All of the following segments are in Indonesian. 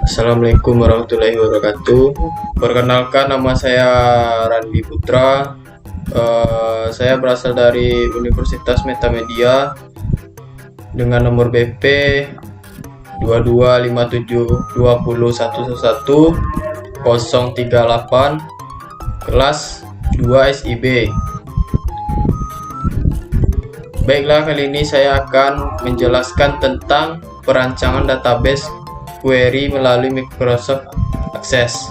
Assalamualaikum warahmatullahi wabarakatuh. Perkenalkan, nama saya Randi Putra. Saya berasal dari Universitas Metamedia dengan nomor BP 225720111038 kelas 2 SIB. Baiklah, kali ini saya akan menjelaskan tentang perancangan database query melalui Microsoft Access.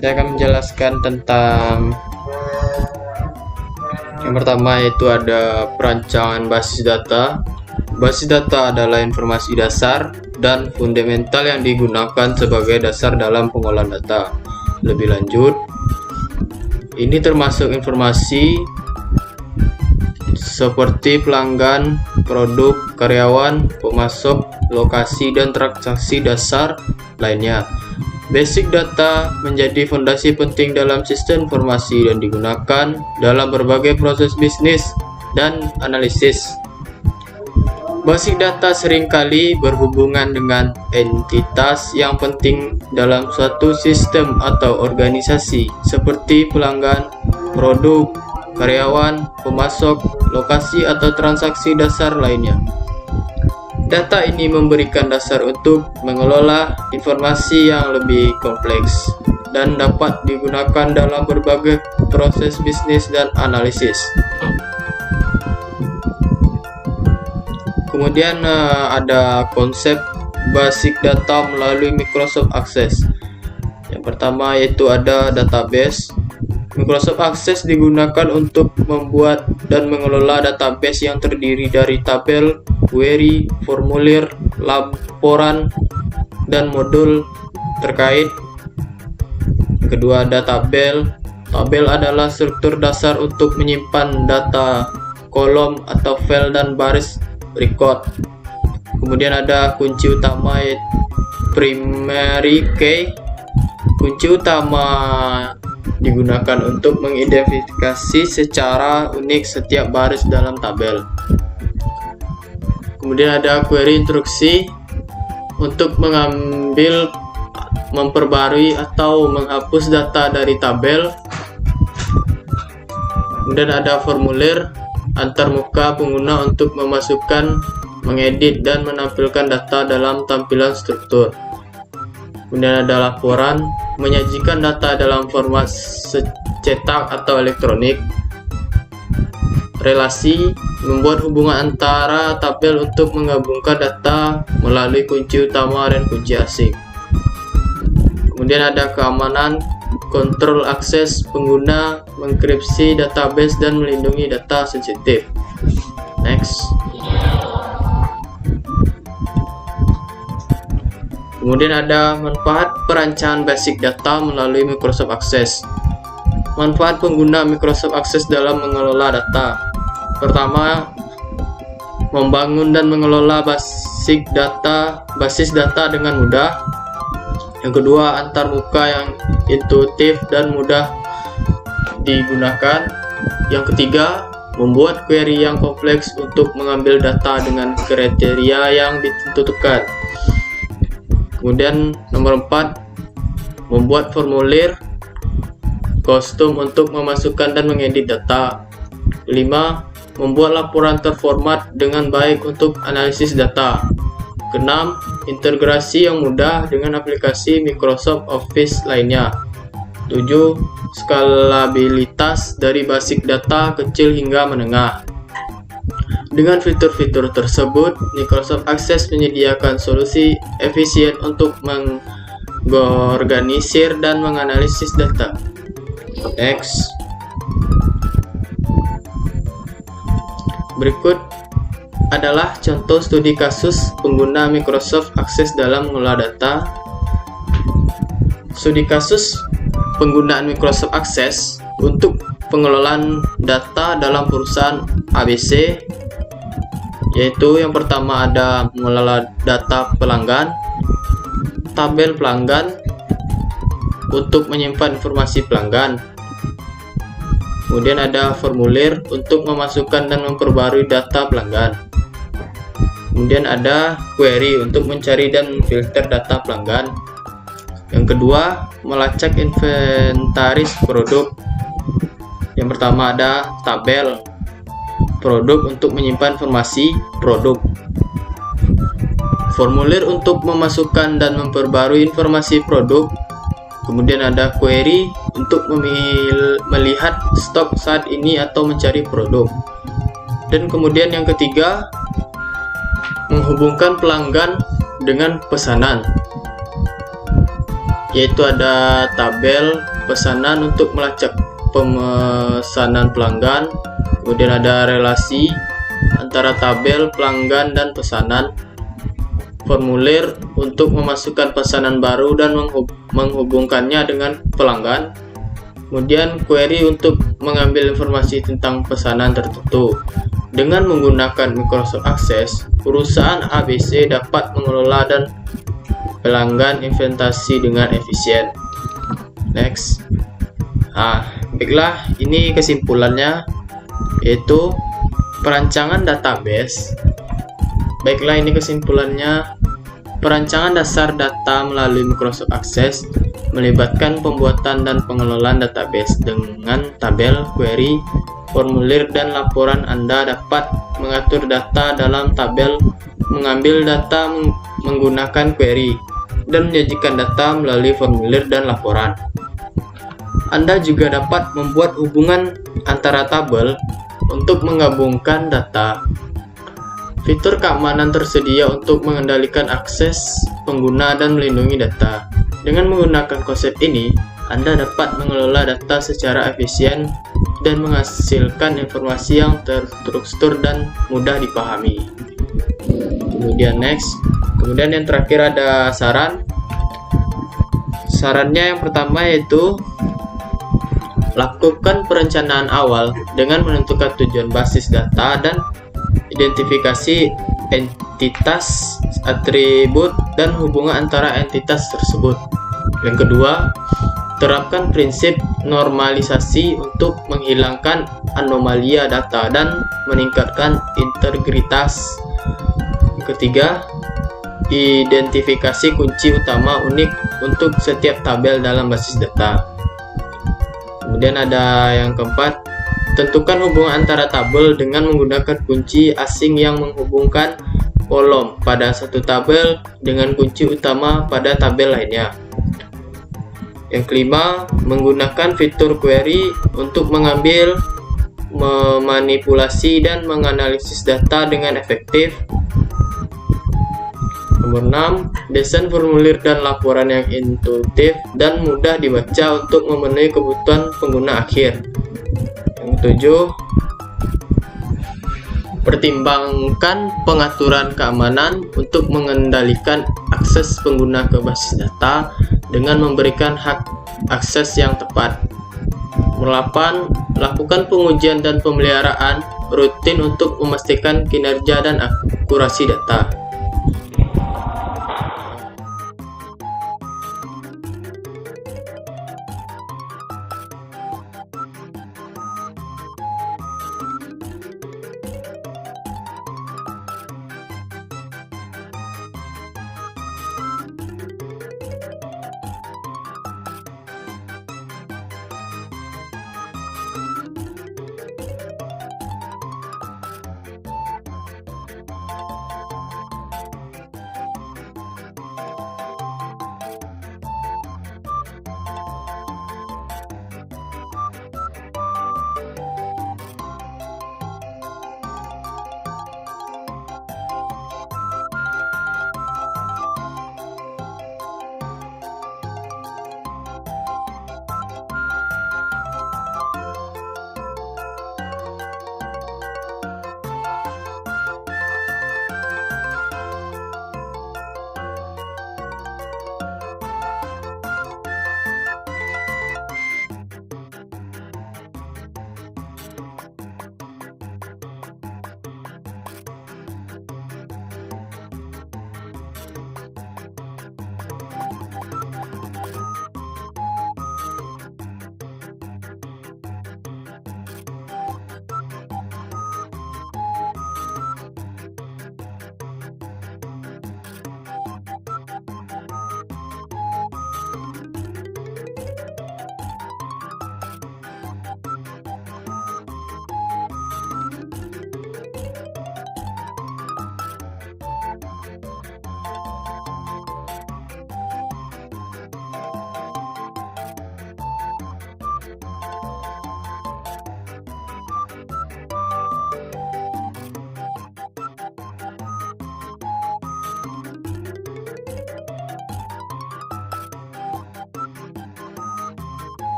Saya akan menjelaskan tentang yang pertama, yaitu ada perancangan basis data. Basis data adalah informasi dasar dan fundamental yang digunakan sebagai dasar dalam pengolahan data. Lebih lanjut, ini termasuk informasi seperti pelanggan, produk, karyawan, pemasok, lokasi, dan transaksi dasar lainnya. Basic data menjadi fondasi penting dalam sistem informasi dan digunakan dalam berbagai proses bisnis dan analisis. Basic data seringkali berhubungan dengan entitas yang penting dalam suatu sistem atau organisasi, seperti pelanggan, produk, karyawan, pemasok, lokasi, atau transaksi dasar lainnya. Data ini memberikan dasar untuk mengelola informasi yang lebih kompleks dan dapat digunakan dalam berbagai proses bisnis dan analisis. Kemudian ada konsep basic data melalui Microsoft Access. Yang pertama yaitu ada database. Microsoft Access digunakan untuk membuat dan mengelola database yang terdiri dari tabel, query, formulir, laporan, dan modul terkait. Kedua, ada tabel. Tabel adalah struktur dasar untuk menyimpan data kolom atau file dan baris record. Kemudian ada kunci utama, yaitu primary key. Kunci utama digunakan untuk mengidentifikasi secara unik setiap baris dalam tabel. Kemudian ada query instruksi untuk mengambil, memperbarui, atau menghapus data dari tabel. Kemudian ada formulir antarmuka pengguna untuk memasukkan, mengedit, dan menampilkan data dalam tampilan struktur. Kemudian ada laporan, menyajikan data dalam format cetak atau elektronik. Relasi, membuat hubungan antara tabel untuk menggabungkan data melalui kunci utama dan kunci asing. Kemudian ada keamanan, kontrol akses pengguna, mengenkripsi database, dan melindungi data sensitif. Next. Kemudian ada manfaat perancangan basic data melalui Microsoft Access. Manfaat pengguna Microsoft Access dalam mengelola data. Pertama, membangun dan mengelola basis data dengan mudah. Yang kedua, antarmuka yang intuitif dan mudah digunakan. Yang ketiga, membuat query yang kompleks untuk mengambil data dengan kriteria yang ditentukan. Kemudian nomor 4, membuat formulir kostum untuk memasukkan dan mengedit data. 5, membuat laporan terformat dengan baik untuk analisis data. 6, integrasi yang mudah dengan aplikasi Microsoft Office lainnya. 7, skalabilitas dari basic data kecil hingga menengah. Dengan fitur-fitur tersebut, Microsoft Access menyediakan solusi efisien untuk mengorganisir dan menganalisis data. Next. Berikut adalah contoh studi kasus pengguna Microsoft Access dalam mengelola data. Studi kasus penggunaan Microsoft Access untuk pengelolaan data dalam perusahaan ABC, yaitu yang pertama ada mengelola data pelanggan, tabel pelanggan untuk menyimpan informasi pelanggan. Kemudian ada formulir untuk memasukkan dan memperbarui data pelanggan. Kemudian ada query untuk mencari dan memfilter data pelanggan. Yang kedua, melacak inventaris produk. Yang pertama ada tabel produk untuk menyimpan informasi produk. Formulir untuk memasukkan dan memperbarui informasi produk. Kemudian ada query untuk melihat stok saat ini atau mencari produk. Dan kemudian yang ketiga, menghubungkan pelanggan dengan pesanan, yaitu ada tabel pesanan untuk melacak pemesanan pelanggan. Kemudian ada relasi antara tabel pelanggan dan pesanan, formulir untuk memasukkan pesanan baru dan menghubungkannya dengan pelanggan. Kemudian query untuk mengambil informasi tentang pesanan tertentu. Dengan menggunakan Microsoft Access, perusahaan ABC dapat mengelola dan pelanggan investasi dengan efisien. Next. Baiklah, ini kesimpulannya, yaitu perancangan database. Baiklah, ini kesimpulannya. Perancangan dasar data melalui Microsoft Access melibatkan pembuatan dan pengelolaan database dengan tabel, query, formulir, dan laporan. Anda dapat mengatur data dalam tabel, mengambil data menggunakan query, dan menyajikan data melalui formulir dan laporan. Anda juga dapat membuat hubungan antara tabel untuk menggabungkan data. Fitur keamanan tersedia untuk mengendalikan akses pengguna dan melindungi data. Dengan menggunakan konsep ini, Anda dapat mengelola data secara efisien dan menghasilkan informasi yang terstruktur dan mudah dipahami. Kemudian next. Kemudian yang terakhir ada saran. Sarannya yang pertama yaitu lakukan perencanaan awal dengan menentukan tujuan basis data dan identifikasi entitas, atribut, dan hubungan antara entitas tersebut. Yang kedua, terapkan prinsip normalisasi untuk menghilangkan anomalia data dan meningkatkan integritas. Yang ketiga, identifikasi kunci utama unik untuk setiap tabel dalam basis data. Kemudian ada yang keempat, tentukan hubungan antara tabel dengan menggunakan kunci asing yang menghubungkan kolom pada satu tabel dengan kunci utama pada tabel lainnya. Yang kelima, menggunakan fitur query untuk mengambil, memanipulasi, dan menganalisis data dengan efektif. Nomor 6, desain formulir dan laporan yang intuitif dan mudah dibaca untuk memenuhi kebutuhan pengguna akhir. Yang 7, pertimbangkan pengaturan keamanan untuk mengendalikan akses pengguna ke basis data dengan memberikan hak akses yang tepat. Nomor 8, lakukan pengujian dan pemeliharaan rutin untuk memastikan kinerja dan akurasi data.